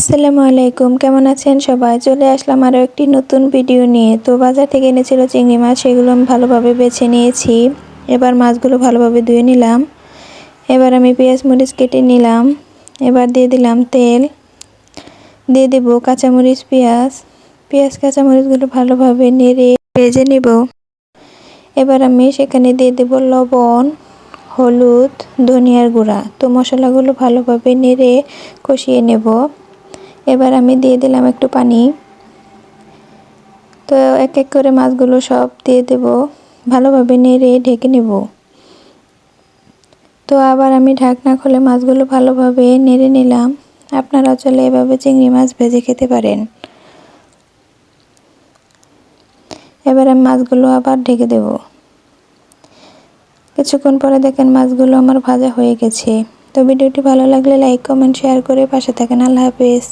আসসালামু আলাইকুম, কেমন আছেন সবাই? চলে আসলাম আরও একটি নতুন ভিডিও নিয়ে। তো বাজার থেকে এনেছিল চিংড়ি মাছ, সেগুলো আমি ভালোভাবে বেছে নিয়েছি। এবার মাছগুলো ভালোভাবে ধুয়ে নিলাম। এবার আমি পেঁয়াজ মরিচ কেটে নিলাম। এবার দিয়ে দিলাম তেল, দিয়ে দেব কাঁচামরিচ, পেঁয়াজ কাঁচামরিচগুলো ভালোভাবে নেড়ে ভেজে নেব। এবার আমি সেখানে দিয়ে দেব লবণ, হলুদ, ধনিয়ার গুঁড়া। তো মশলাগুলো ভালোভাবে নেড়ে কষিয়ে নেব। এবার আমি দিয়ে দিলাম একটু পানি। তো এক এক করে মাছগুলো সব দিয়ে দেব, ভালোভাবে নেড়ে ঢেকে নেব। তো আবার আমি ঢাকনা খুলে মাছগুলো ভালোভাবে নেড়ে নিলাম। আপনারা চাইলে এভাবে চিংড়ি মাছ ভেজে খেতে পারেন। এবার আমি মাছগুলো আবার ঢেকে দেব। কিছুক্ষণ পরে দেখেন মাছগুলো আমার ভাজা হয়ে গেছে। তো ভিডিওটি ভালো লাগলে লাইক, কমেন্ট, শেয়ার করে পাশে থাকেন। আল্লাহ হাফেজ।